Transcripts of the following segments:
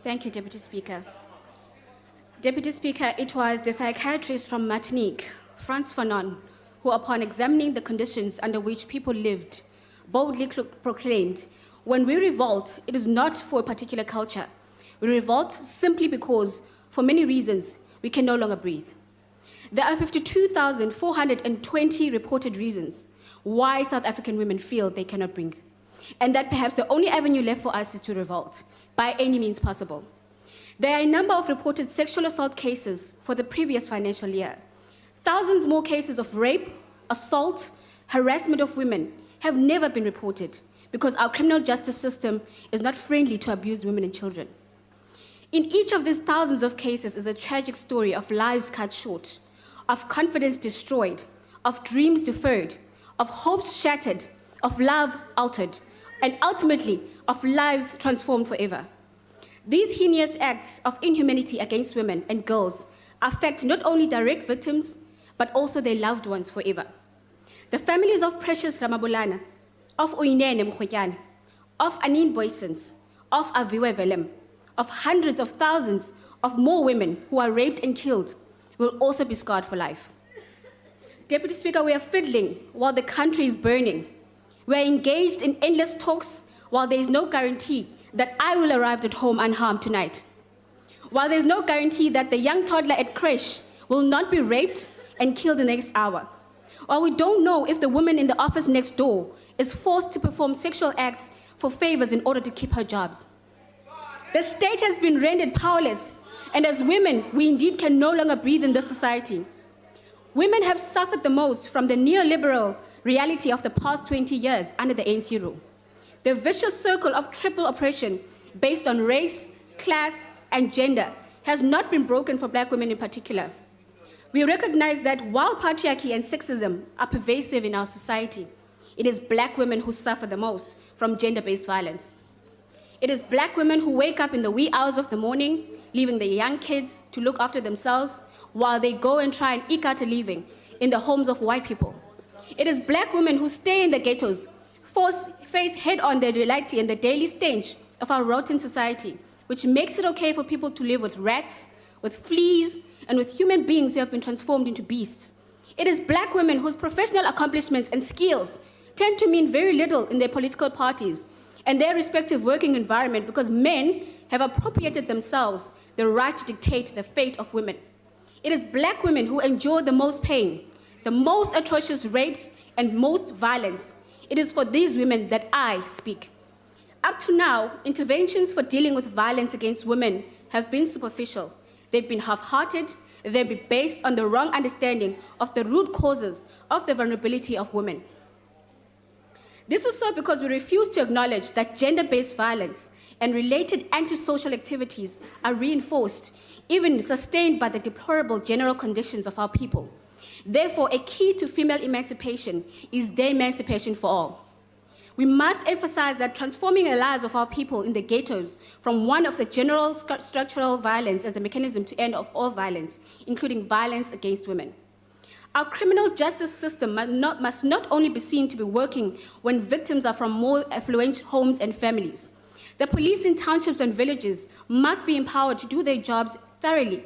Thank you, Deputy Speaker. Deputy Speaker, it was the psychiatrist from Martinique, Frantz Fanon, who, upon examining the conditions under which people lived, boldly proclaimed, "When we revolt, it is not for a particular culture. We revolt simply because, for many reasons, we can no longer breathe." There are 52,420 reported reasons why South African women feel they cannot breathe, and that perhaps the only avenue left for us is to revolt, by any means possible. There are a number of reported sexual assault cases for the previous financial year. Thousands more cases of rape, assault, harassment of women have never been reported because our criminal justice system is not friendly to abused women and children. In each of these thousands of cases is a tragic story of lives cut short, of confidence destroyed, of dreams deferred, of hopes shattered, of love altered, and ultimately of lives transformed forever. These heinous acts of inhumanity against women and girls affect not only direct victims, but also their loved ones forever. The families of Precious Ramabulana, of Y.N Yako, of Anine Boysens, of Aviwe Velem, of hundreds of thousands of more women who are raped and killed will also be scarred for life. Deputy Speaker, we are fiddling while the country is burning. We are engaged in endless talks while there is no guarantee that I will arrive at home unharmed tonight. While there is no guarantee that the young toddler at creche will not be raped and killed the next hour. While we don't know if the woman in the office next door is forced to perform sexual acts for favors in order to keep her jobs. The state has been rendered powerless, and as women, we indeed can no longer breathe in this society. Women have suffered the most from the neoliberal reality of the past 20 years under the ANC rule. The vicious circle of triple oppression based on race, class, and gender has not been broken for Black women in particular. We recognize that while patriarchy and sexism are pervasive in our society, it is Black women who suffer the most from gender-based violence. It is Black women who wake up in the wee hours of the morning, leaving their young kids to look after themselves while they go and try and eke out a living in the homes of white people. It is Black women who stay in the ghettos, face head-on the reality and the daily stench of our rotten society, which makes it okay for people to live with rats, with fleas, and with human beings who have been transformed into beasts. It is Black women whose professional accomplishments and skills tend to mean very little in their political parties and their respective working environment because men have appropriated themselves the right to dictate the fate of women. It is Black women who endure the most pain, the most atrocious rapes, and most violence. It is for these women that I speak. Up to now, interventions for dealing with violence against women have been superficial. They've been half-hearted. They've been based on the wrong understanding of the root causes of the vulnerability of women. This is so because we refuse to acknowledge that gender-based violence and related antisocial activities are reinforced, even sustained by the deplorable general conditions of our people. Therefore, a key to female emancipation is their emancipation for all. We must emphasize that transforming the lives of our people in the ghettos from one of the general structural violence as the mechanism to end of all violence, including violence against women. Our criminal justice system must not only be seen to be working when victims are from more affluent homes and families. The police in townships and villages must be empowered to do their jobs thoroughly,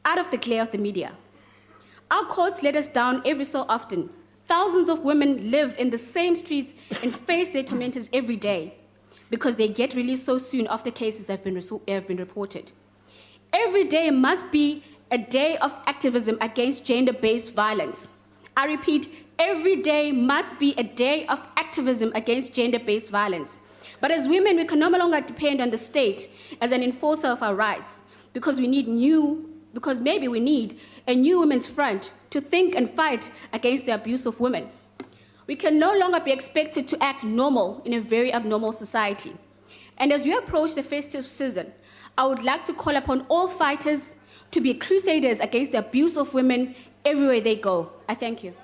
out of the glare of the media. Our courts let us down every so often. Thousands of women live in the same streets and face their tormentors every day because they get released so soon after cases have been reported. Every day must be a day of activism against gender-based violence. I repeat, every day must be a day of activism against gender-based violence. But as women, we can no longer depend on the state as an enforcer of our rights because maybe we need a new women's front to think and fight against the abuse of women. We can no longer be expected to act normal in a very abnormal society. And as we approach the festive season, I would like to call upon all fighters to be crusaders against the abuse of women everywhere they go. I thank you.